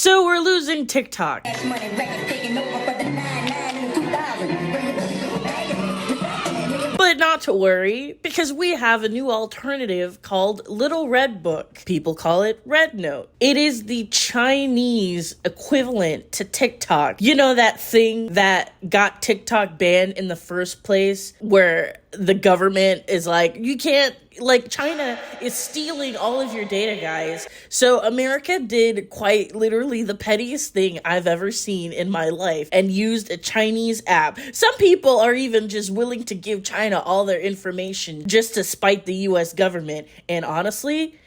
So we're losing TikTok. But not to worry, because we have a new alternative called Little Red Book. People call it RedNote. It is the Chinese equivalent to TikTok. You know that thing that got TikTok banned in the first place, where the government is like, you can't, like, China is stealing all of your data, guys. So America did quite literally the pettiest thing I've ever seen in my life and used a Chinese app. Some people are even just willing to give China all their information just to spite the US government. And honestly,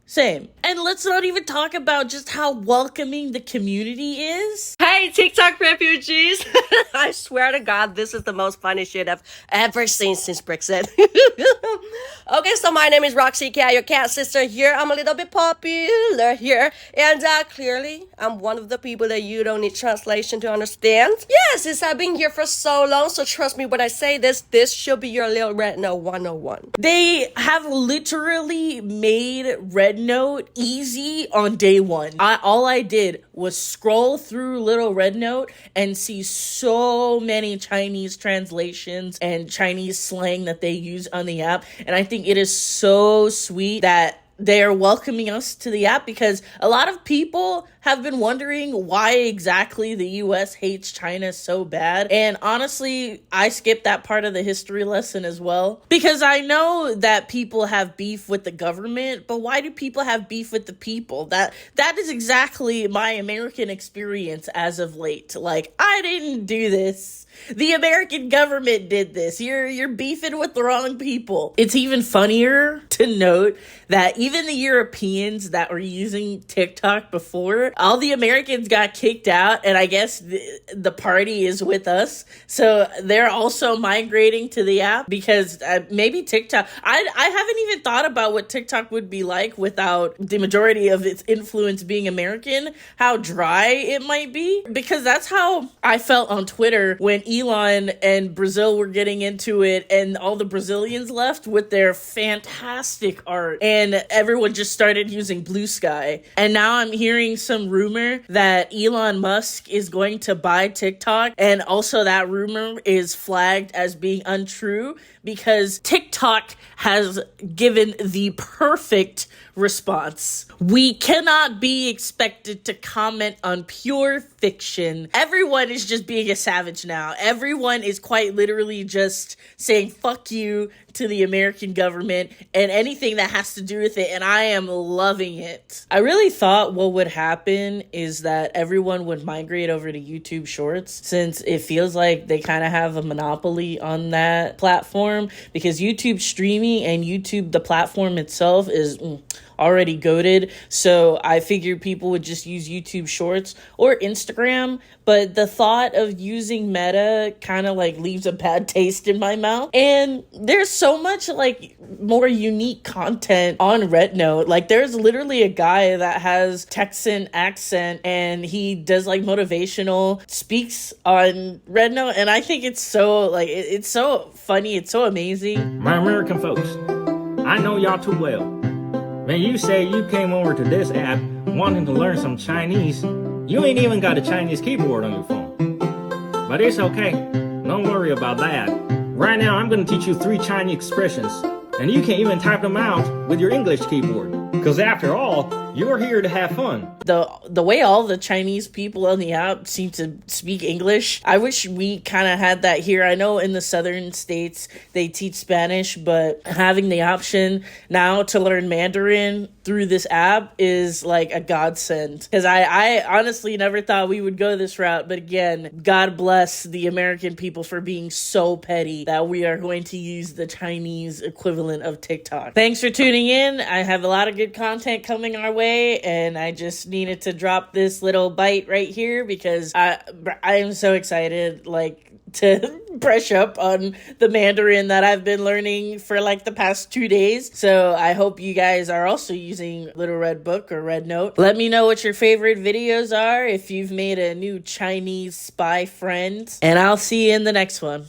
same. And let's not even talk about just how welcoming the community is. Hey, TikTok refugees. I swear to God, this is the most funny shit I've ever seen since Brexit. Okay, so my name is Roxy Cat, your cat sister here. I'm a little bit popular here. And clearly, I'm one of the people that you don't need translation to understand. Yes, since I've been here for so long, so trust me when I say this should be your little RedNote 101. They have literally made RedNote easy on day one. All I did was scroll through Little RedNote and see so many Chinese translations and Chinese slang that they use on the app. And I think it is so sweet that they're welcoming us to the app, because a lot of people have been wondering why exactly the US hates China so bad. And honestly, I skipped that part of the history lesson as well, because I know that people have beef with the government, but why do people have beef with the people? That is exactly my American experience as of late. Like, I didn't do this. The American government did this. You're beefing with the wrong people. It's even funnier to note that even the Europeans that were using TikTok before, all the Americans got kicked out, and I guess the party is with us. So they're also migrating to the app, because maybe TikTok, I haven't even thought about what TikTok would be like without the majority of its influence being American, how dry it might be, because that's how I felt on Twitter when Elon and Brazil were getting into it, and all the Brazilians left with their fantastic art, and everyone just started using Blue Sky. And now I'm hearing some rumor that Elon Musk is going to buy TikTok, and also that rumor is flagged as being untrue, because TikTok has given the perfect response. We cannot be expected to comment on pure fiction. Everyone is just being a savage now. Everyone is quite literally just saying fuck you to the American government and anything that has to do with it, and I am loving it. I really thought what would happen is that everyone would migrate over to YouTube Shorts, since it feels like they kind of have a monopoly on that platform, because YouTube streaming and YouTube, the platform itself, is already goated. So I figured people would just use YouTube Shorts or Instagram, but the thought of using Meta kind of like leaves a bad taste in my mouth. And there's so much like more unique content on RedNote. Like, there's literally a guy that has Texan accent, and he does like motivational speaks on RedNote, and I think it's so like it's so funny, it's so amazing. My American folks, I know y'all too well. When you say you came over to this app wanting to learn some Chinese, you ain't even got a Chinese keyboard on your phone. But it's okay, don't worry about that. Right now I'm gonna teach you 3 Chinese expressions, and you can even type them out with your English keyboard. Because after all, you're here to have fun. The way all the Chinese people on the app seem to speak English, I wish we kind of had that here. I know in the southern states they teach Spanish, but having the option now to learn Mandarin through this app is like a godsend. Because I honestly never thought we would go this route, but again, God bless the American people for being so petty that we are going to use the Chinese equivalent of TikTok. Thanks for tuning in. I have a lot of good content coming our way, and I just needed to drop this little bite right here because I am so excited, like, to brush up on the Mandarin that I've been learning for like the past 2 days. So I hope you guys are also using Little Red Book or RedNote. Let me know what your favorite videos are, if you've made a new Chinese spy friend, and I'll see you in the next one.